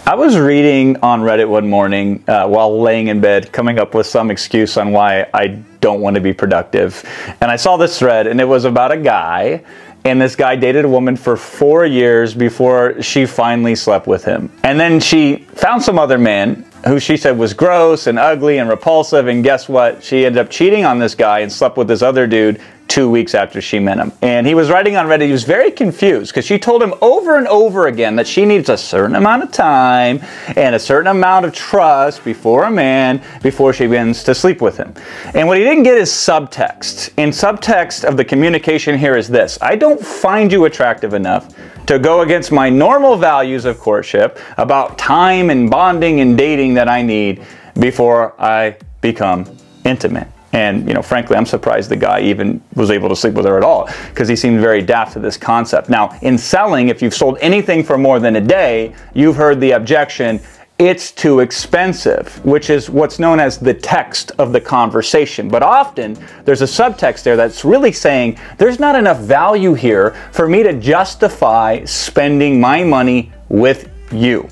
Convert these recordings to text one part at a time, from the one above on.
I was reading on Reddit one morning while laying in bed, coming up with some excuse on why I don't want to be productive. And I saw this thread, and it was about a guy, and this guy dated a woman for 4 years before she finally slept with him. And then she found some other man who she said was gross and ugly and repulsive, and guess what? She ended up cheating on this guy and slept with this other dude 2 weeks after she met him. And he was writing on Reddit, he was very confused because she told him over and over again that she needs a certain amount of time and a certain amount of trust before she begins to sleep with him. And what he didn't get is subtext. And subtext of the communication here is this: I don't find you attractive enough to go against my normal values of courtship about time and bonding and dating that I need before I become intimate. And, you know, frankly, I'm surprised the guy even was able to sleep with her at all, because he seemed very daft to this concept. Now, in selling, if you've sold anything for more than a day, you've heard the objection, it's too expensive, which is what's known as the text of the conversation. But often, there's a subtext there that's really saying, there's not enough value here for me to justify spending my money with you.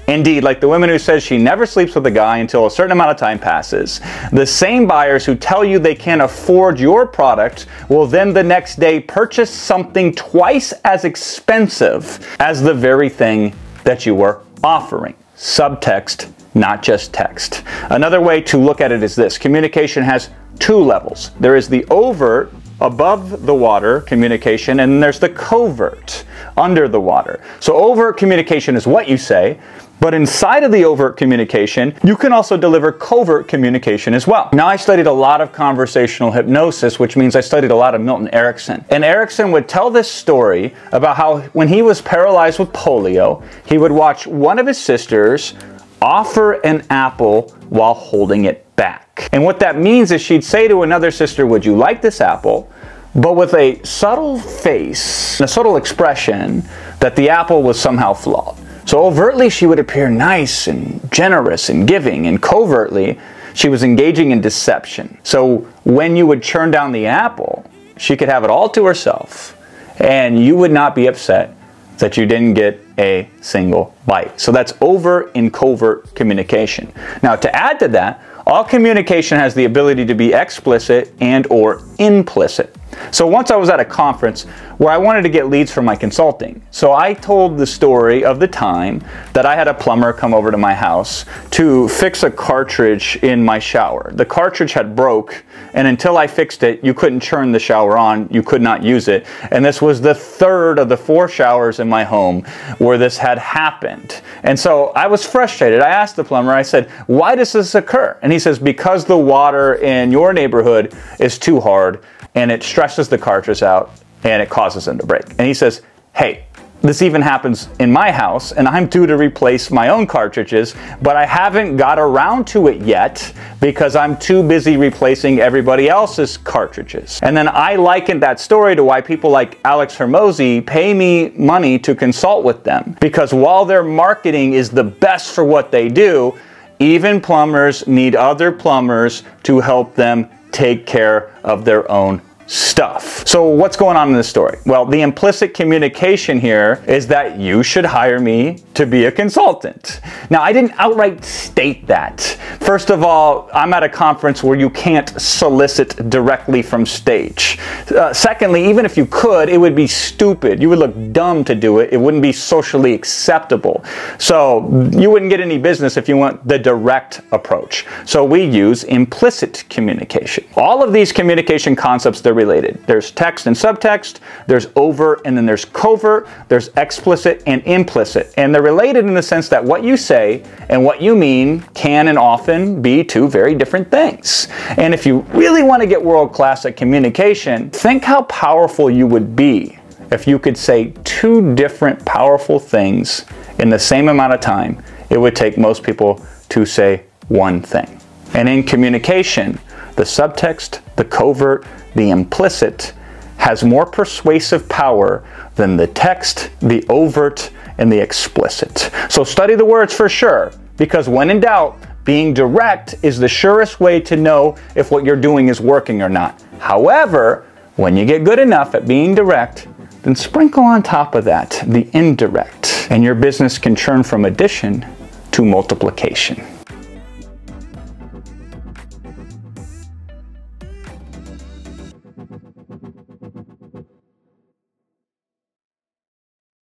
Indeed, like the woman who says she never sleeps with a guy until a certain amount of time passes, the same buyers who tell you they can't afford your product will then the next day purchase something twice as expensive as the very thing that you were offering. Subtext, not just text. Another way to look at it is this: communication has two levels. There is the overt, above the water communication, and then there's the covert, under the water. So overt communication is what you say, but inside of the overt communication, you can also deliver covert communication as well. Now, I studied a lot of conversational hypnosis, which means I studied a lot of Milton Erickson. And Erickson would tell this story about how when he was paralyzed with polio, he would watch one of his sisters offer an apple while holding it back. And what that means is she'd say to another sister, "Would you like this apple?" but with a subtle face, a subtle expression that the apple was somehow flawed. So overtly, she would appear nice and generous and giving, and covertly, she was engaging in deception. So when you would churn down the apple, she could have it all to herself, and you would not be upset that you didn't get a single bite. So that's overt and covert communication. Now, to add to that, all communication has the ability to be explicit and or implicit. So once I was at a conference where I wanted to get leads for my consulting. So I told the story of the time that I had a plumber come over to my house to fix a cartridge in my shower. The cartridge had broke, and until I fixed it, you couldn't turn the shower on, you could not use it. And this was the third of the 4 showers in my home where this had happened. And so I was frustrated. I asked the plumber, I said, "Why does this occur?" And he says, "Because the water in your neighborhood is too hard, and it stresses the cartridge out, and it causes them to break." And he says, "Hey, this even happens in my house, and I'm due to replace my own cartridges, but I haven't got around to it yet because I'm too busy replacing everybody else's cartridges." And then I likened that story to why people like Alex Hermosi pay me money to consult with them. Because while their marketing is the best for what they do, even plumbers need other plumbers to help them take care of their own stuff. So what's going on in this story? Well, the implicit communication here is that you should hire me to be a consultant. Now, I didn't outright state that. First of all, I'm at a conference where you can't solicit directly from stage. Secondly, even if you could, it would be stupid. You would look dumb to do it. It wouldn't be socially acceptable. So you wouldn't get any business if you went the direct approach. So we use implicit communication. All of these communication concepts, they're related. There's text and subtext, there's overt, and then there's covert, there's explicit and implicit. And they're related in the sense that what you say and what you mean can and often be two very different things. And if you really want to get world class at communication, think how powerful you would be if you could say 2 different powerful things in the same amount of time it would take most people to say one thing. And in communication, the subtext, the covert, the implicit has more persuasive power than the text, the overt, and the explicit. So study the words for sure, because when in doubt, being direct is the surest way to know if what you're doing is working or not. However, when you get good enough at being direct, then sprinkle on top of that the indirect, and your business can turn from addition to multiplication.